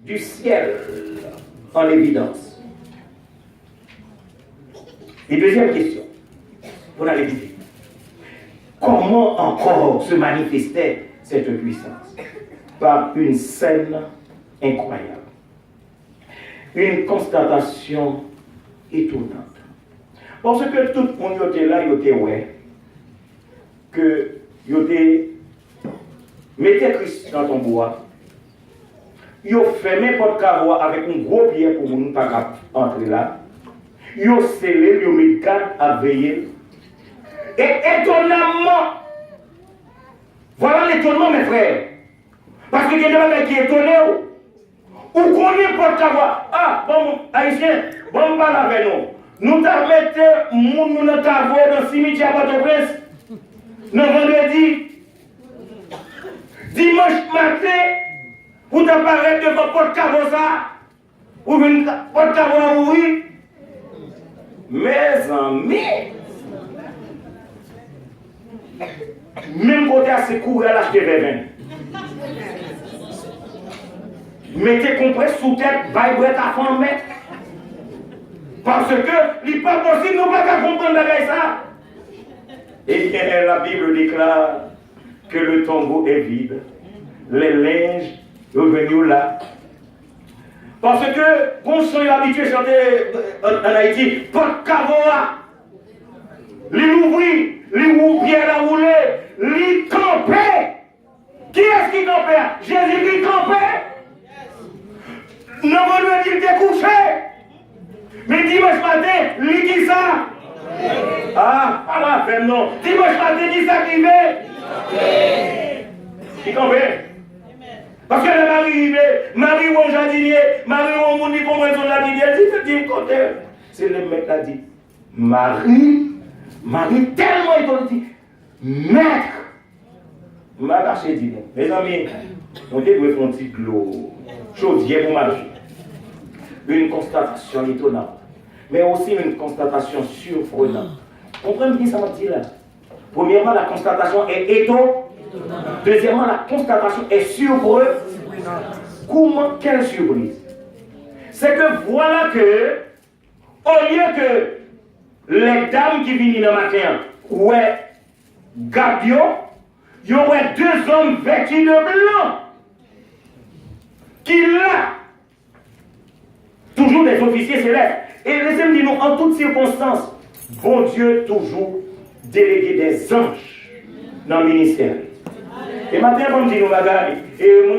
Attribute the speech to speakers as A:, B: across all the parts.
A: du ciel en évidence. Et deuxième question, vous allez dire, comment encore se manifestait cette puissance? Par une scène incroyable. Une constatation étonnante. Parce que tout le monde était là, il était ouais, que il était mettez Christ dans ton bois, il fermé porte carreau avec un gros pied pour ne pas entrer là, il scellé, il mis garde à veiller. Et étonnamment, voilà l'étonnement mes frères, parce que il y a des gens qui sont étonnés. Ou qu'on est porte carreau, ah bon haïtien, bon pas avec nous. Nous t'avons mis nous dans ta voie dans le cimetière à Port-au-Prince. Nous vendredi. Dimanche matin, vous t'apparaître devant porte-carreau ça. Ou une porte-carreau oui. Mes amis. Même côté à ses courir à l'acheter vers mettez compresse sous tête, vibrez à fond mettre. Parce que il n'est pas possible, nous ne pouvons pas comprendre ça. Et bien, la Bible déclare que le tombeau est vide. Les linges sont venus là. Parce que, quand on est habitué à chanter en Haïti, porte-cavoa, les ouvrit, les roupières à rouler, les campait. Qui est-ce qui campait? Jésus qui campait. Non, on lui dit qu'il couché. Mais dimanche matin, lui dit ça. Ah, pas la peine, non. Dimanche matin, dit ça qui fait. Qui campait. Parce que le mari, Marie ou un jardinier, Marie ou un monde qui comprend son jardinier, elle dit, côté. C'est le mec qui a dit, Marie tellement étonné, dit, maître. M'a lâché dit, mes amis, on doit faire un petit glow, chaudier pour marcher. Une constatation étonnante, mais aussi une constatation surprenante. Comprenez bien ça m'a dit là. Premièrement, la constatation est étonnante. Deuxièmement, la constatation est surprenante. Comment, quelle surprise? C'est que voilà que, au lieu que les dames qui viennent le matin, ouais, Gabio, il y aurait deux hommes vêtus de blanc qui là, toujours des officiers célestes. Et laissez-moi dire, nous, en toutes circonstances, bon Dieu toujours délégué des anges dans le ministère. Et maintenant, comme dit nous, madame, et moi,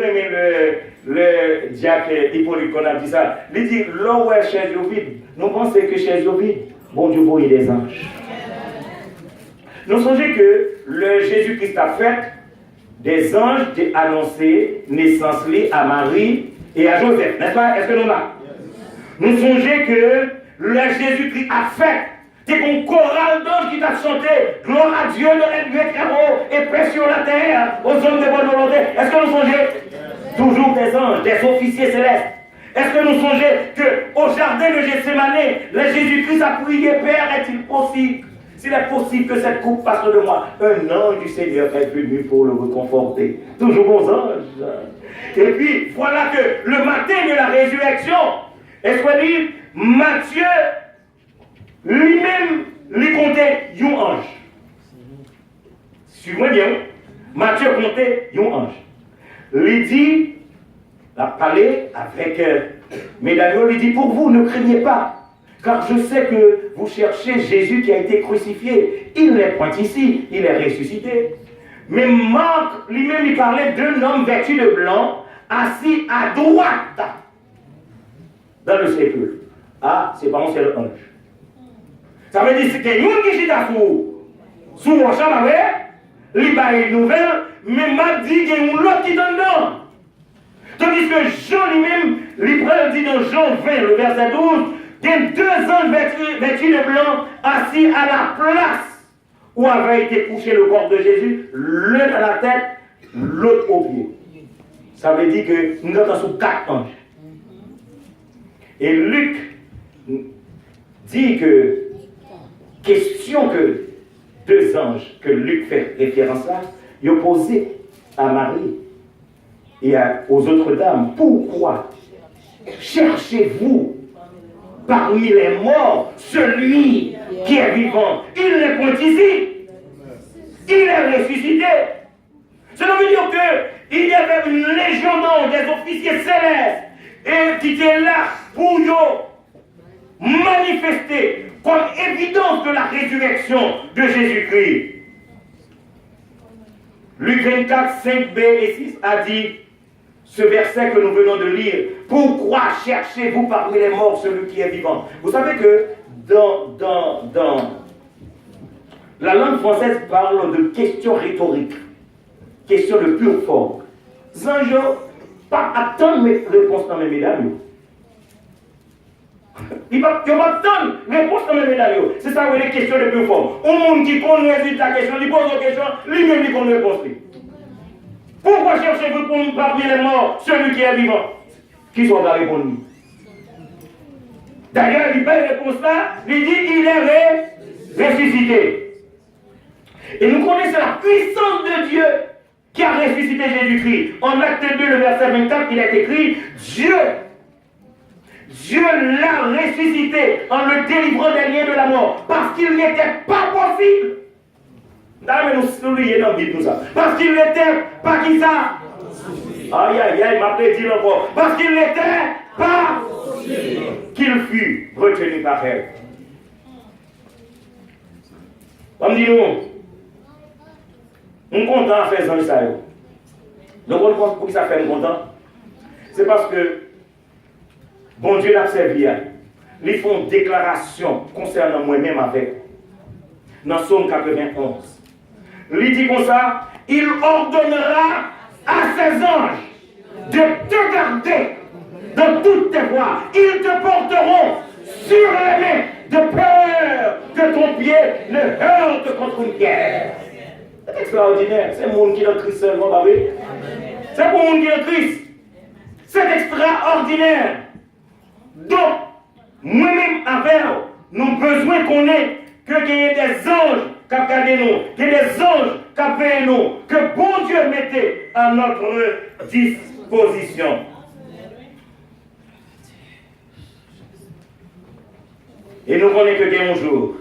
A: le diacre Hippolyte qu'on a dit ça, il dit, là où est chez Jovid, nous pensons que chez Jovid, bon Dieu voyait des anges. Nous songeons que le Jésus-Christ a fait des anges ont annoncé naissance à Marie et à Joseph, n'est-ce pas? Est-ce que nous là? Nous songeons que le Jésus-Christ a fait. C'est un choral d'anges qui t'a chanté gloire à Dieu de l'élevé très haut et paix sur la terre aux hommes de bonne volonté. Est-ce que nous songeons? Toujours des anges, des officiers célestes. Est-ce que nous songeons qu'au jardin de Gethsémane, le Jésus-Christ a prié, Père, est-il possible? S'il est possible que cette coupe passe de moi, un ange du Seigneur est venu pour le réconforter. Toujours bons anges. Et puis, voilà que le matin de la résurrection, est-ce qu'on dit, Matthieu lui-même lui comptait un ange. Suivez-moi bien. Matthieu comptait un ange. Il dit, la parlé avec Médaillon, il dit, pour vous, ne craignez pas. Car je sais que vous cherchez Jésus qui a été crucifié. Il n'est point ici, il est ressuscité. Mais Marc lui-même, il parlait d'un homme vêtu de blanc, assis à droite dans le sépulcre. Ah, c'est pas un seul ange. Ça veut dire que c'est une qui chita sous mon champ, il y a une nouvelle, mais Marc dit qu'il y a une autre qui est dedans. Tandis que Jean lui-même, il dit dans Jean 20, le verset 12, il y a deux anges vêtus de blanc assis à la place où avait été couché le corps de Jésus, l'un à la tête, l'autre au pied. Ça veut dire que nous sommes sous quatre anges. Et Luc dit que, question que deux anges que Luc fait référence à, ils ont posé à Marie et aux autres dames, pourquoi cherchez-vous parmi les morts celui qui est vivant. Il n'est point ici. Il est ressuscité. Cela veut dire qu'il y avait une légion d'anges, des officiers célestes, et qui étaient là pour manifester comme évidence de la résurrection de Jésus-Christ. Luc 24, 5b et 6 a dit ce verset que nous venons de lire. Pourquoi cherchez-vous parmi les morts celui qui est vivant? Vous savez que dans la langue française parle de questions rhétoriques, questions de pure forme. Zanjo, pas attendre mes réponses dans mes médailles. Il va attendre réponse dans mes médailles. C'est ça, les questions de pure forme. Un monde qui connaît la question, il pose une question, lui-même il connaît réponse. Pourquoi cherchez-vous parmi les morts celui qui est vivant? Qui sont à répondre? D'ailleurs, il fait réponse là, il dit il est ressuscité. Et nous connaissons la puissance de Dieu qui a ressuscité Jésus-Christ. En Acte 2, le verset 24, il est écrit Dieu l'a ressuscité en le délivrant des liens de la mort. Parce qu'il n'était pas possible. Nous lions dans la Bible tout ça. Parce qu'il n'était pas qui ça? Aïe, aïe, aïe, il m'a prédit encore. Parce qu'il n'était pas qu'il fut retenu par elle. Comme dit nous, on est content à faire ça. Donc, pour qui ça fait content? C'est parce que bon Dieu l'a servi. Ils font une déclaration concernant moi-même avec. Dans Psaume 91. Il dit comme ça, il ordonnera à ses anges de te garder dans toutes tes voies. Ils te porteront sur les mains de peur que ton pied ne heurte contre une pierre. C'est extraordinaire. C'est le monde qui est en Christ seulement, bah oui. C'est pour le monde qui est en Christ. C'est extraordinaire. Donc, moi-même, avec nous avons besoin qu'on ait qu'il y ait des anges qui ont gardé nous, qu'il y ait des anges qui ont payé nous, que bon Dieu mettait à notre disposition. Et nous connaissons que un jour,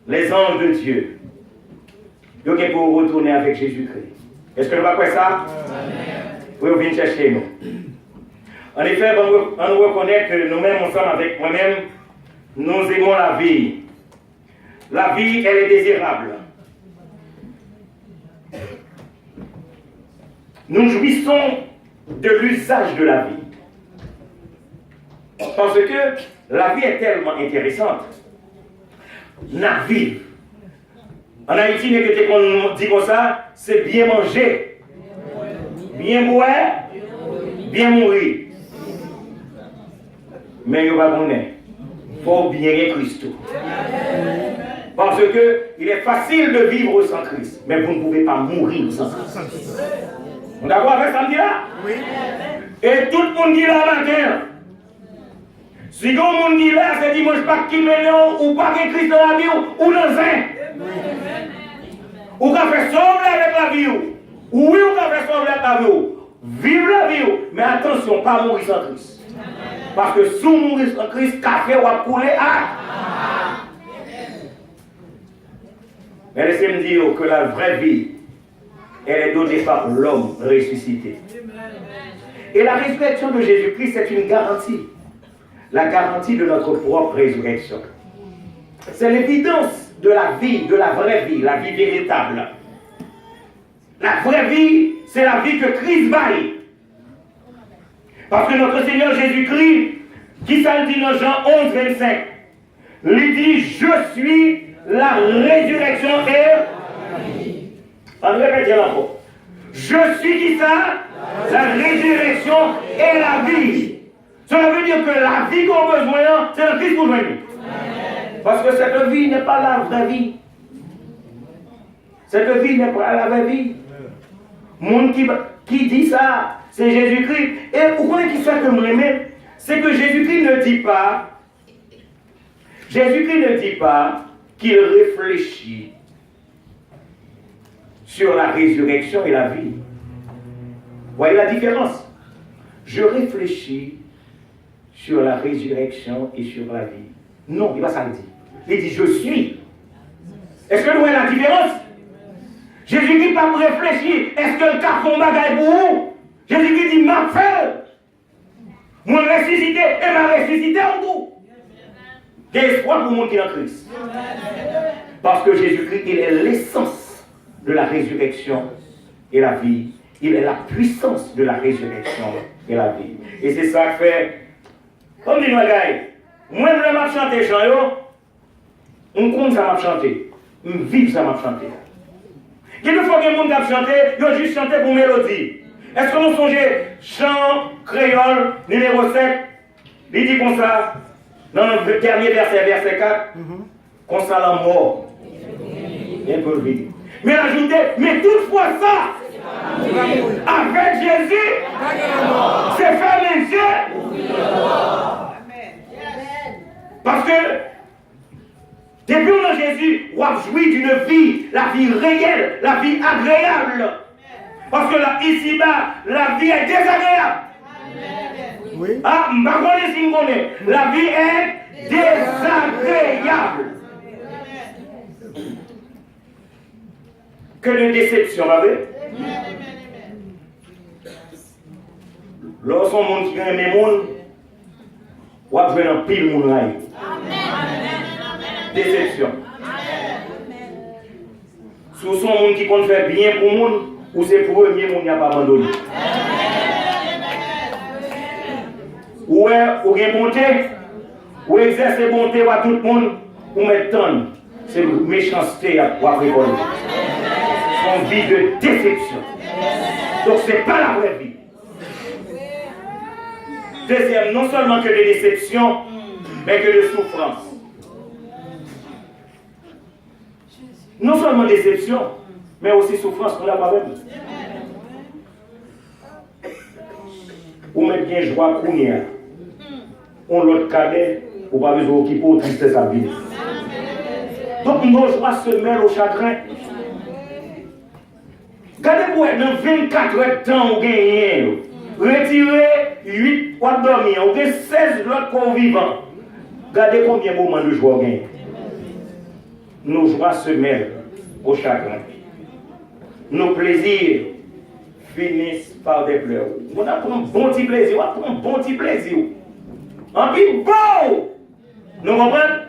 A: les anges de Dieu, ils sont pour retourner avec Jésus-Christ. Est-ce que nous va faire ça? Oui, vous venez chercher nous. En effet, on nous reconnaît que nous-mêmes, ensemble avec moi-même, nous aimons la vie. La vie, elle est désirable. Nous jouissons de l'usage de la vie. Parce que la vie est tellement intéressante. La vie. En Haïti, on dit comme ça, c'est bien manger, bien boire, bien mourir. Mais il n'y a pas de il faut bien Christ. Parce qu'il est facile de vivre sans Christ, mais vous ne pouvez pas mourir sans Christ. On est d'accord avec ça, là? Oui. Et tout le monde dit là matin. Si tout le monde dit là, c'est dimanche pas qui mène ou pas que Christ dans la vie ou dans un. Ou qu'on fait sauver avec la vie. Ou oui, ou qu'on fait sauver avec la vie. Vive la vie, mais attention, pas mourir sans Christ. Parce que si on mourit sans Christ, café ou à couler à. Mais laissez-moi dire que la vraie vie, elle est donnée par l'homme ressuscité. Et la résurrection de Jésus-Christ, c'est une garantie. La garantie de notre propre résurrection. C'est l'évidence de la vie, de la vraie vie, la vie véritable. La vraie vie, c'est la vie que Christ baille. Parce que notre Seigneur Jésus-Christ, qui ça dit dans Jean 11, 25, lui dit, je suis la résurrection et la vie. On répète encore. Je suis qui ça? La résurrection et la vie. Cela veut dire que la vie qu'on a besoin, c'est le Christ pour nous. Parce que cette vie n'est pas la vraie vie. Cette vie n'est pas la vraie vie. Monde qui dit ça, c'est Jésus-Christ. Et pourquoi qui fait que nous l'aimons? C'est que Jésus-Christ ne dit pas qu'il réfléchit sur la résurrection et la vie. Voyez la différence? je réfléchis sur la résurrection et sur la vie. Non, il va ça le dire. Il dit, je suis. Est-ce que nous voyons la différence? Jésus-Christ pas réfléchir. Est-ce que le carton bagaille pour vous? Jésus-Christ dit, m'a fait. Mon ressuscité et m'a ressuscité en vous. Quel espoir pour le monde qui est en Christ. Parce que Jésus-Christ, il est l'essence de la résurrection et la vie. Il est la puissance de la résurrection et la vie. Et c'est ça que fait. Comme dit Magaï, moi, je m'a chanté chant, on compte ça m'a chanté. On vive ça m'a chanté. Quelquefois, il y a des gens qui ont chanté, ils ont juste chanté pour mélodie. Est-ce que nous songez chant créole numéro 7? Il dit comme ça, dans le dernier verset, verset 4, comme ça la mort. Bien pour lui. Mais ajoutez, mais toutefois ça, avec Jésus, c'est faire les yeux. Parce que depuis on a Jésus, on a joui d'une vie, la vie réelle, la vie agréable. Parce que là, ici-bas, la vie est désagréable. Oui. Ah, je ne sais pas si vous connaissez. La vie est désagréable. Que de déception, vous voyez? Lorsqu'on monde qui aime les monde, on va jouer dans pile monde là. Déception. Si vous êtes un monde qui compte faire bien pour le monde, ou c'est pour eux, mais on n'y a pas abandonné. Ou est bonté, ou exercer bonté à tout le monde, ou mettre tonne. C'est une méchanceté à récoler. Une vie de déception. Donc ce n'est pas la vraie vie. Deuxième, non seulement que de déception, mais que de souffrance. Non seulement déception, mais aussi souffrance pour la moi-même. Ou mettre bien joie pour nous. On l'autre cadet, ou pas besoin qui pour tristesse à vie. Donc nos joies se mêlent au chagrin. Regardez-vous, dans 24 heures de temps, on gagne. Retirez 8 pour dormir, on gagne 16 l'autre corps vivant. Regardez combien de moments de joie on gagne. Nos joies se mêlent au chagrin. Nos plaisirs finissent par des pleurs. On a pris un bon petit plaisir, on a pris un bon petit plaisir. En plus, bon! Nous comprenons?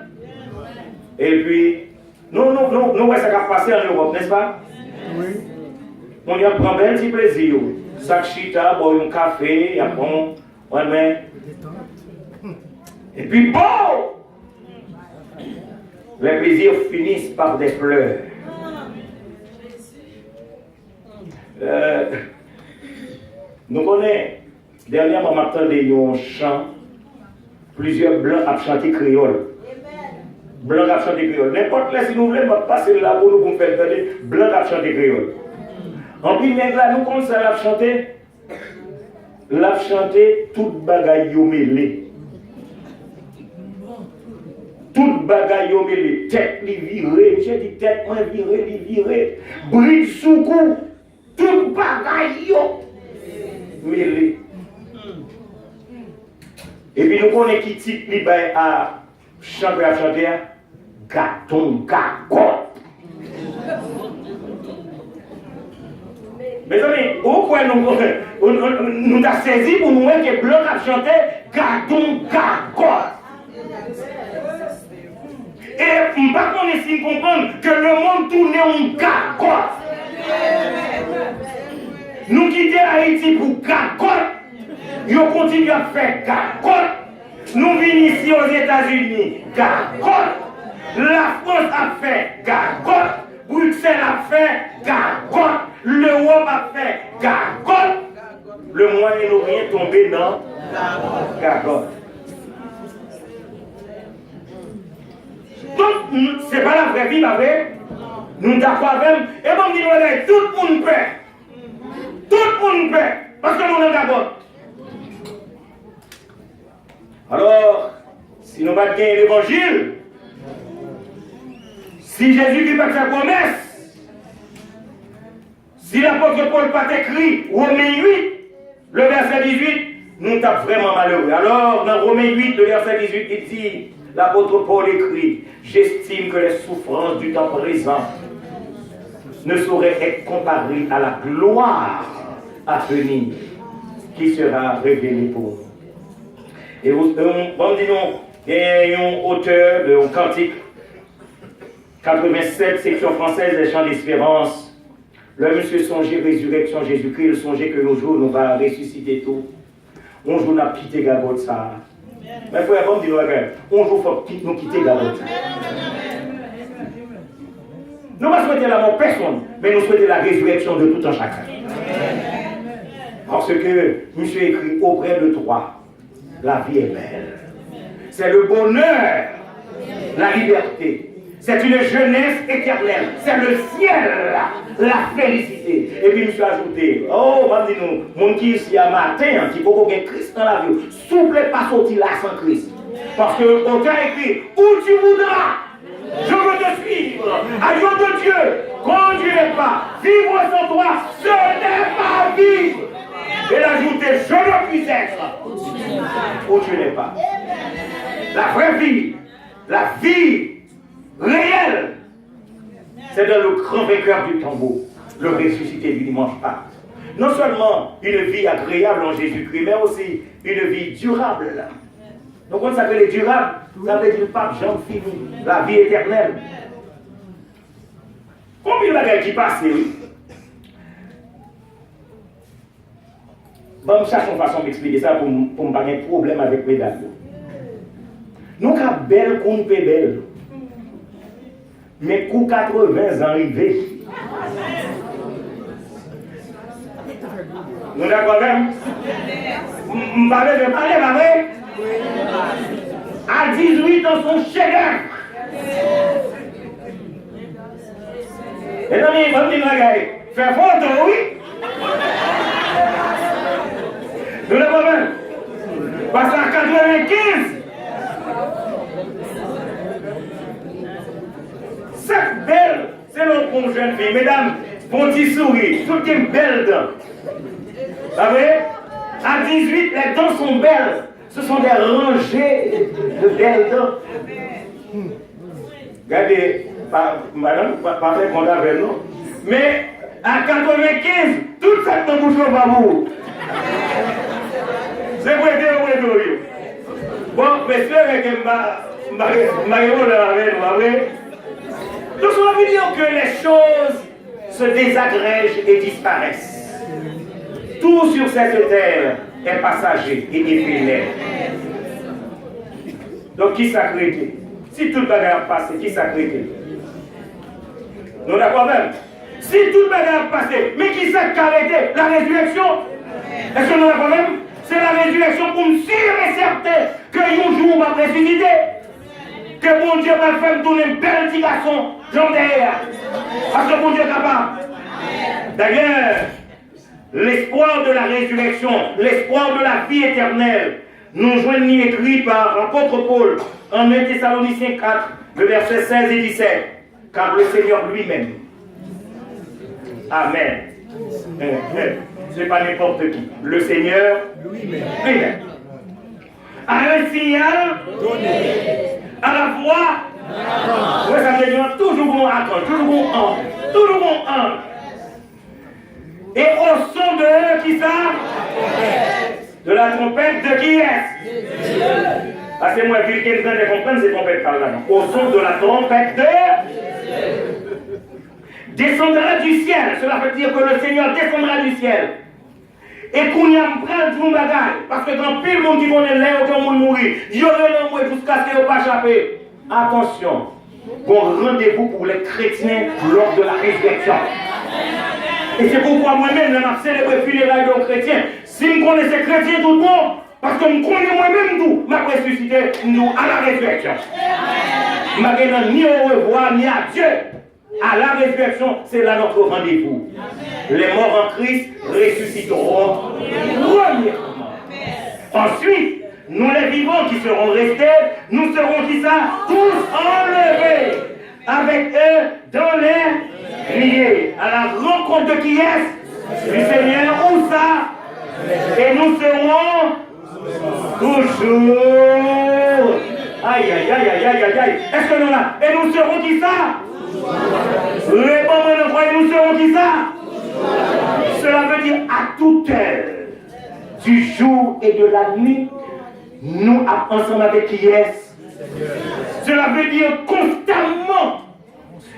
A: Et puis, nous voyons ça qui a passé en Europe, n'est-ce pas? Oui. On y a pris un petit plaisir. Sac chita, boire un café, un bon, ouais, mais. Et puis, bon! Les plaisirs finissent par des pleurs. Nous connaissons, dernièrement, m'attendais un chant, plusieurs blancs à chanter créole. Blancs à chanter créole. N'importe là, si nous voulons passer là pour nous faire entendre, blancs à chanter créole. En plus, là, nous commençons à chanter, toute bagaille yo mêlée. Toute bagaille yo mêlée. Tête li virée, j'ai dit tête moins virée, li virée. Bride sous cou. Toute bagaille yo mêlée. Et puis nous connaissons qui type li bay à chanter, gâton, gagotte. Mes amis, pourquoi nous avons saisi pour nous mettre que blanc a chanté gâton, gagotte. Et on ne peut pas comprendre que le monde tourne en gagotte. Nous quittons Haïti pour gagotte. Nous continuons à faire gagotte. Nous venons ici aux États-Unis, gagotte. La France a fait gagotte. Bruxelles a fait gagotte. L'Europe a fait gagotte. Le Moyen-Orient est tombé dans gagotte. Donc, ce n'est pas la vraie vie, avec nous d'accord même. Et bon, dit tout le monde paie. Tout le monde paie. Parce que nous sommes gagotte. Alors, si nous battons l'évangile, si Jésus qui fait sa promesse, si l'apôtre Paul pas écrit, Romains 8, le verset 18, nous sommes vraiment malheureux. Alors, dans Romains 8, le verset 18, il dit, l'apôtre Paul écrit, j'estime que les souffrances du temps présent ne sauraient être comparées à la gloire à venir qui sera révélée pour nous. Et vous, on dit non, il y a un auteur de Cantique 87, section française des chants d'espérance. Le monsieur songeait résurrection Jésus-Christ, il songeait que nos jours nous va ressusciter tout. Un jour, nous avons quitté Gabot ça. Mais frère, bon, dis-nous, un jour, il faut nous quitter Gabot ça. Nous ne souhaitons la mort personne, mais nous souhaitons la résurrection de tout un chacun. Parce que monsieur écrit auprès de toi, la vie est belle. C'est le bonheur, la liberté. C'est une jeunesse éternelle. C'est le ciel, la félicité. Et puis, monsieur a ajouté, oh, dis-nous, mon qui ici à matin, qui faut qu'on ait Christ dans la vie, souple pas sortir là sans Christ. Parce que l'auteur écrit, où tu voudras, je veux te suivre. Agneau de Dieu, conduis pas. Vivre sans toi, ce n'est pas vivre. Et l'ajouter, je ne puis être où tu n'es pas. La vraie vie, la vie réelle, c'est dans le grand vainqueur du tombeau, le ressuscité du dimanche Pâques. Non seulement une vie agréable en Jésus-Christ, mais aussi une vie durable. Donc on s'appelle durable, ça veut dire pas jamais fini, la vie éternelle. Combien de bagages qui passent, oui? Bon, je cherche une façon d'expliquer ça pour ne pas avoir de problème avec mes dates. Nous avons belle qu'on peut belle. Mais coup 80 ans arrivé. Nous avons quand même. Je vais parler, à 18 ans, son chef-d'œuvre. Et donc, il va me dire, faire photo, oui. Nous l'avons même. Parce qu'en 95, cette belle, c'est notre bonne jeune fille. Mesdames, bon petit sourire, tout est belle dents. Vous savez, à 18, les dents sont belles. Ce sont des rangées de belles dents. Regardez, madame, pas fait qu'on avec nous. Mais à 95, toute cette dent bouche va vous. C'est pour aider au bon, mais c'est vrai que je avec nous. Donc, on veut dire que les choses se désagrègent et disparaissent. Tout sur cette terre est passager et éphémère. Donc, qui s'accrète? Si tout le bagarre passe, qui s'accrète? Nous d'accord même? Si tout le bagarre passe, mais qui s'accrète? La résurrection? Est-ce que nous avons même? C'est la résurrection pour nous sûr et certain que un jour on va ressusciter. Que bon Dieu va faire donner une belle petit garçon, Jean derrière. Parce que bon Dieu est capable. D'ailleurs, l'espoir de la résurrection, l'espoir de la vie éternelle, nous joignent écrit par l'apôtre Paul en 1 Thessaloniciens 4, le verset 16 et 17. Car le Seigneur lui-même. Amen. Ce n'est pas n'importe qui. Le Seigneur lui-même a un signal donné à la voix. Oui, ça veut dire toujours bon attendre, toujours bon ange, toujours bon ange. Et au son de qui ça? De la trompette de qui est-ce? Parce que moi, quelqu'un de comprendre, c'est trompette par là. Au son de la trompette de descendra du ciel. Cela veut dire que le Seigneur descendra du ciel. Et qu'on y a pris tout le bagage. Parce que dans pile monde qui connaît l'air, aucun monde mourir. Dieu veut mourir jusqu'à ce qu'il ne pas échapper. Attention. Bon rendez-vous pour les chrétiens lors de la résurrection. Et c'est pourquoi moi-même, je vais célébrer les funérailles de chrétiens. Si je connaissais chrétien tout le monde, parce que je connais moi-même tout, je vais ressusciter nous à la résurrection. Je ne vais ni au revoir, ni à Dieu. À la résurrection, c'est là notre rendez-vous. Les morts en Christ ressusciteront premièrement. Ensuite, nous les vivants qui seront restés, nous serons qui ça? Tous enlevés avec eux dans les nuées. À la rencontre de qui est-ce? Du Seigneur, où ça? Et nous serons Toujours. Aïe, aïe, aïe, aïe, aïe, aïe, aïe. Est-ce que nous là? Et nous serons qui ça? Répondez-moi, nous serons qui ça? Cela veut dire à toute heure du jour et de la nuit, nous ensemble avec qui est. Cela veut dire constamment,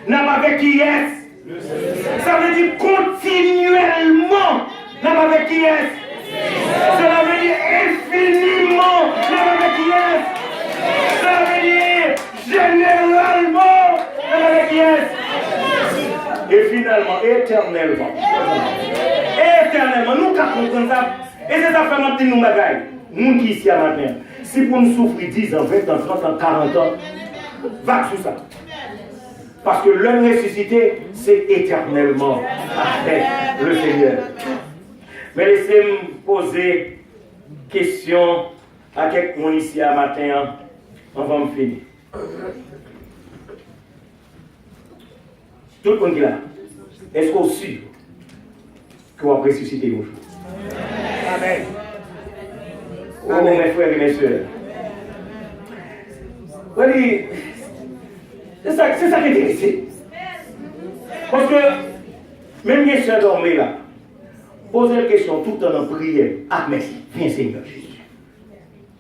A: nous avec qui est. Ça veut dire continuellement, nous avec qui est. Cela veut dire infiniment, nous avec qui est. Cela veut dire généralement, nous avec qui est. Et finalement, éternellement. Éternellement, nous comprenons ça. Et c'est ça fait nous bagaille. Nous qui ici à matin, si pour nous souffrir 10 ans, 20 ans, 30 ans, 40 ans, va sur ça. Parce que l'homme ressuscité, c'est éternellement avec le Seigneur. Mais laissez-moi poser question à quelqu'un ici à matin, avant de finir. Tout le monde qui est là, est-ce qu'on est sûr qu'on va ressusciter un jour? Amen. Oh, mes frères et mes soeurs. C'est ça qui est intéressant. Parce que, même les soeurs dorment là, posez la question tout le temps en prière. Amen. Viens Seigneur Jésus.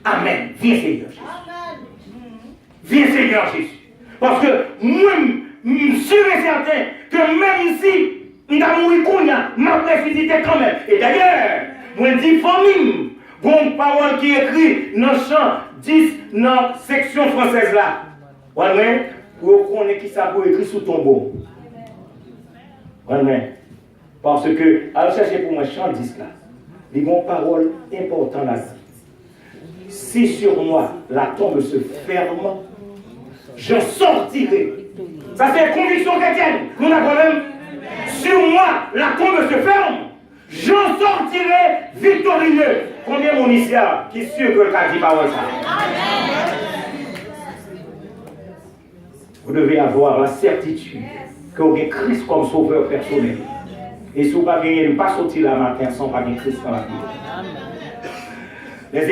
A: Amen. Viens Seigneur Jésus. Viens Seigneur Jésus. Parce que moi, je suis sûr et certain que même si nous avons mouru, ma ressuscité quand même. Et d'ailleurs, moi je dis famille, bonne parole qui est écrite dans le chant 10 dans la section française là. Ouais, pour qu'on ait qui ça pour écrire sous tombeau. Ouais, parce que, allez chercher pour moi chant 10 là. Les bonnes paroles importantes là. Si sur moi la tombe se ferme, je sortirai. Ça c'est une conviction chrétienne. Nous avons même. Sur moi la tombe se ferme. J'en sortirai victorieux. Combien mon ici qui est sûr que le cas dit parole ça? Vous devez avoir la certitude que vous avez Christ comme sauveur personnel. Et si vous ne pouvez pas sortir la matin sans pas de Christ dans la vie. Les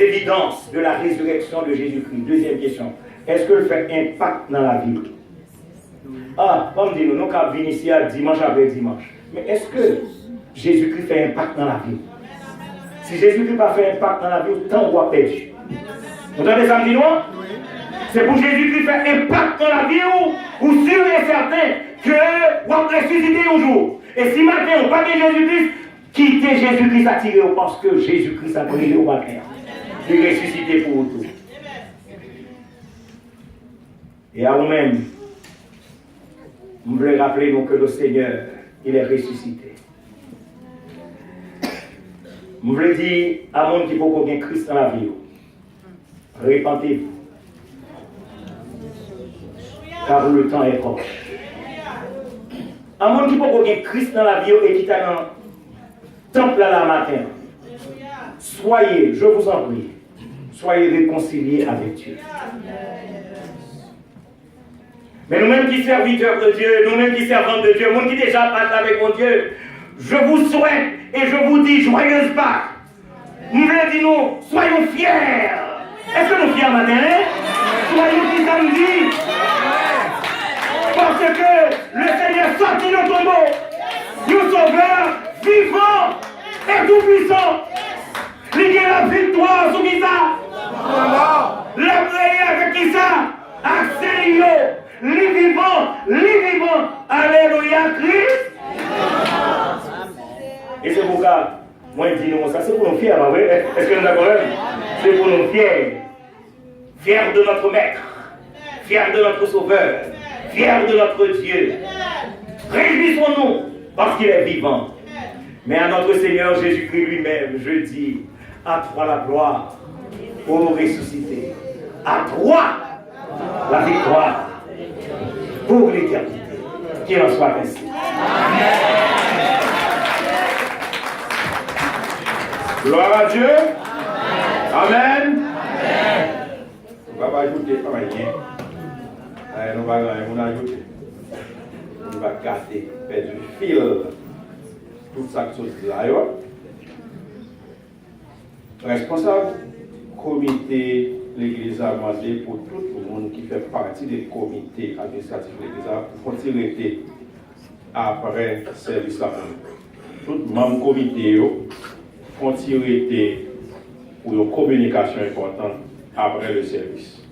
A: évidences de la résurrection de Jésus-Christ. Deuxième question. Est-ce que le fait impact dans la vie? Ah, comme dit nous avons venir ici à dimanche après dimanche. Mais est-ce que Jésus-Christ fait impact dans la vie? Si Jésus-Christ n'a pas fait impact dans la vie, tant on va perdu. Vous entendez ça me dit non? C'est pour Jésus-Christ faire impact dans la vie ou sûr et certain que vous allez ressusciter un jour. Et si maintenant on pas de Jésus-Christ, quittez Jésus-Christ attiré parce que Jésus-Christ a brillé au matin. Il est ressuscité pour vous tous. Et à vous-même, je voulais rappeler donc que le Seigneur, il est ressuscité. Je voulais dire à mon qui peut connaître Christ dans la vie. Répentez-vous. Car le temps est proche. À mon qui peut connaître Christ dans la vie et qui est dans le temple à la matin. Soyez, je vous en prie, soyez réconciliés avec Dieu. Mais nous-mêmes qui serviteurs de Dieu, nous-mêmes qui servons de Dieu, nous qui déjà passent avec mon Dieu, je vous souhaite et je vous dis joyeuse Pâques. Nous voulons dire nous, soyons fiers. Est-ce que nous fiers matin? Soyons qui samedi. Parce que le Seigneur sortit de tombeau. Nous sauveurs, vivants et tout-puissants. Il y a la victoire sur qui ça? La prière avec qui ça? Accélérez. Les vivants, alléluia, Christ. Et c'est pourquoi, moi je dis nous, ça c'est pour nous fiers, est-ce que nous avons c'est pour nous fiers. Fiers de notre Maître, fiers de notre Sauveur, fiers de notre Dieu. Réjouissons-nous parce qu'il est vivant. Mais à notre Seigneur Jésus-Christ lui-même, je dis, à toi la gloire, pour nous ressusciter. À toi la victoire. Pour l'éternité. Qu'il en soit ainsi. Gloire à Dieu. Amen. On va pas ajouter, pas rien. On va ajouter. On va garder, perdre le fil. Tout ça qui se dit là.
B: Responsable comité l'église a demandé pour tout le monde qui fait partie des comités administratifs de l'église pour continuer après le service là. Tout membre comité font tirer pour une communication importante après le service.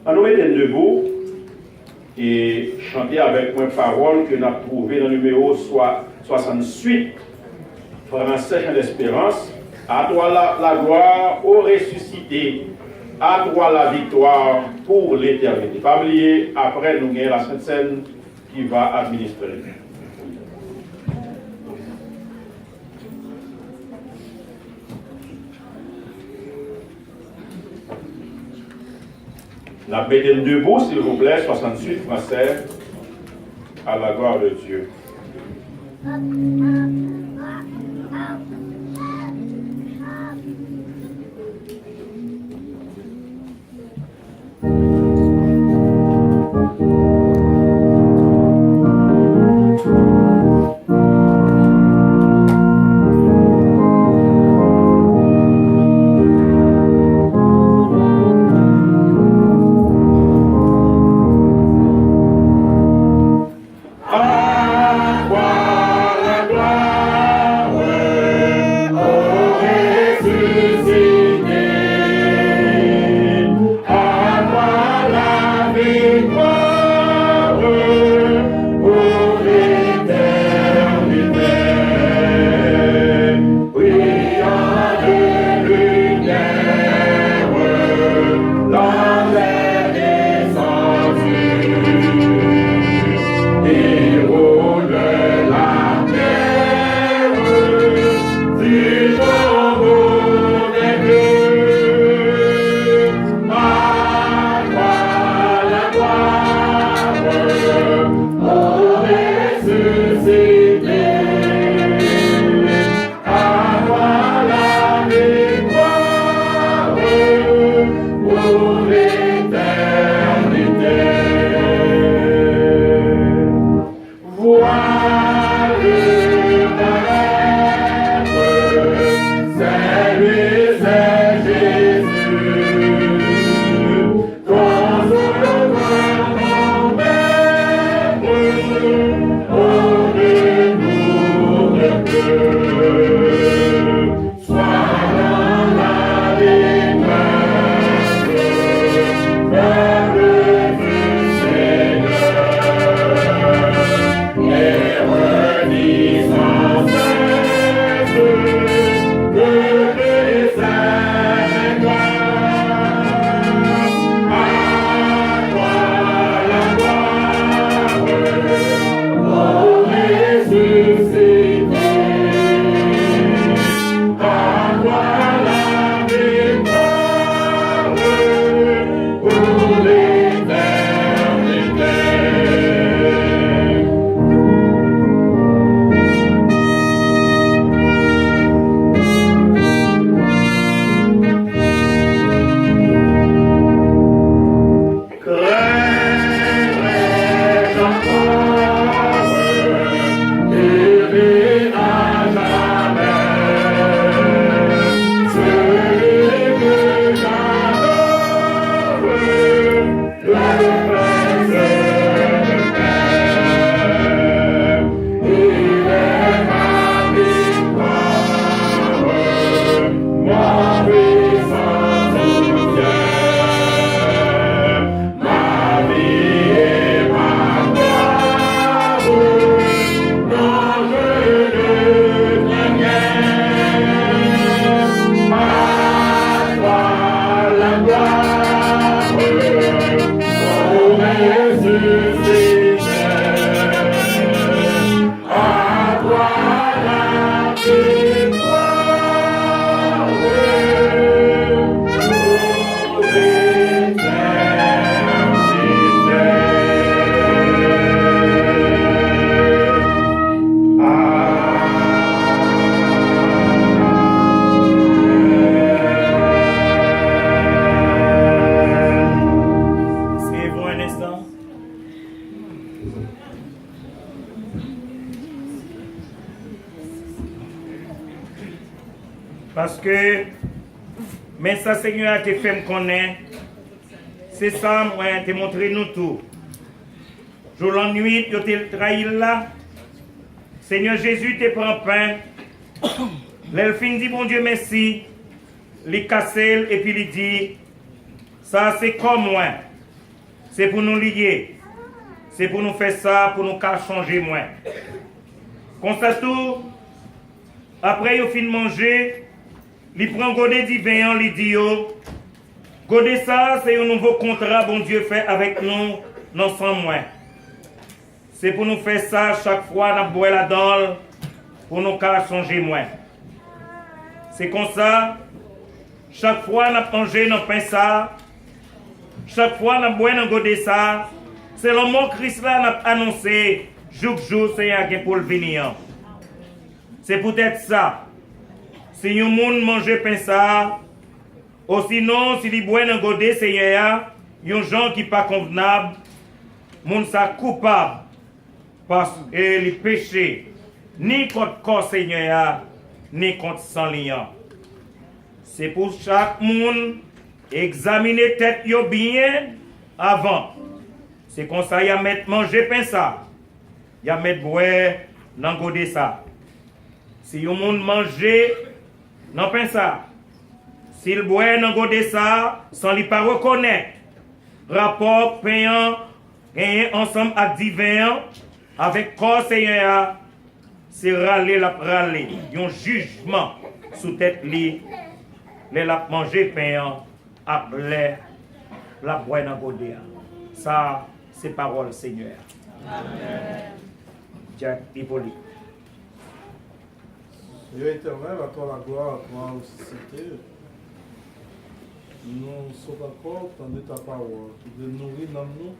B: On nous met debout et chanter avec moi parole que nous avons trouvé dans le numéro 68 français Chant d'Espérance. À toi la gloire au ressuscité, à toi la victoire pour l'éternité. Pas oublier, après nous avons la Sainte Seine qui va administrer. La bédine debout, s'il vous plaît, 68 français, à la gloire de Dieu. Gloire
A: Parce que, mais ça, Seigneur, te fait me connaître. C'est ça, moi, te montrer nous tout. Jour la nuit, tu te trahi là. Seigneur Jésus, te prend pain. L'elfine dit, bon Dieu, merci. Il casse et puis il dit, ça c'est comme moi. C'est pour nous lier. C'est pour nous faire ça, pour nous changer moins. Comme ça tout, après il fin de manger, il prend godet divin, il dit, godet ça, c'est un nouveau contrat, bon Dieu fait avec nous, non sans moins. C'est pour nous faire ça, chaque fois, nous boire la dalle, pour nous changer moins. C'est comme ça, chaque fois, nous mangé dans pain ça, chaque fois, nous boire dans godet ça, c'est le mot Christ là, nous annoncé, jour Seigneur, pour le venir. C'est peut-être ça. Si un monde mange pain ça, ou sinon, si il boit dans godet, Seigneur, il y a des gens qui ne sont pas convenables, monde ça coupable, parce que les péchés, ni contre corps Seigneur, ni contre sang liant. C'est pour chaque monde examiner tête yo bien avant. C'est comme ça, il y a mettre manger pain ça. Il y a mettre boire dans godet ça. Si le monde mange dans pain ça, s'il boit dans godet ça, sans lui pas reconnaître, rapport payant, gagné ensemble avec divin, avec corps Seigneur, c'est râler la râler. Il y a un jugement sous tête li, les la manger payant, après la boire dans godet. Ça, c'est parole Seigneur. Amen. Jack Hippolyte.
C: Dieu éternel, à toi la gloire, à toi aussi cité. Nous sommes encore dans ta parole, qui te nourrit dans nous.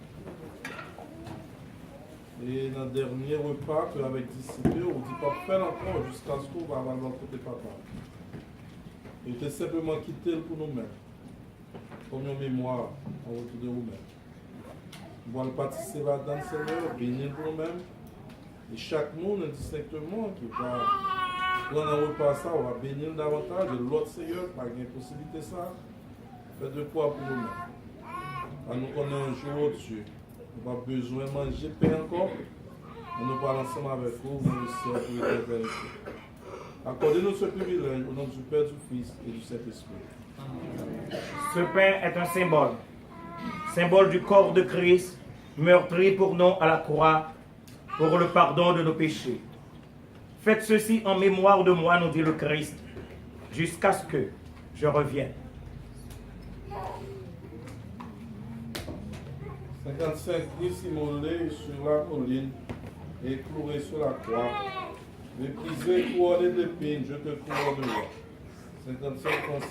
C: Et dans le dernier repas que avec disciples, on dit pas faire encore jusqu'à ce qu'on va avoir notre côté papa. Et tu simplement quitté pour nous-mêmes, comme une mémoire en retour de nous-mêmes. Nous allons participer dans le Seigneur, bénir pour nous-mêmes. Et chaque monde indistinctement qui va prendre un repas, ça, on va bénir davantage. Et l'autre Seigneur, par une possibilité, ça, fait de quoi pour nous-mêmes. À nous connaître un jour au-dessus. On a besoin de manger pain encore. Et nous parlons ensemble avec vous, vous le Seigneur, pour l'éternité. Accordez-nous ce privilège au nom du Père, du Fils et du Saint-Esprit.
A: Ce pain est un symbole. Symbole du corps de Christ, meurtri pour nous à la croix, pour le pardon de nos péchés. Faites ceci en mémoire de moi, nous dit le Christ, jusqu'à ce que je revienne.
C: 55 Christ immolé sur la colline et cloué sur la croix. Méprisé, couronné d'épines, je te couronne de roi. 55 conseils.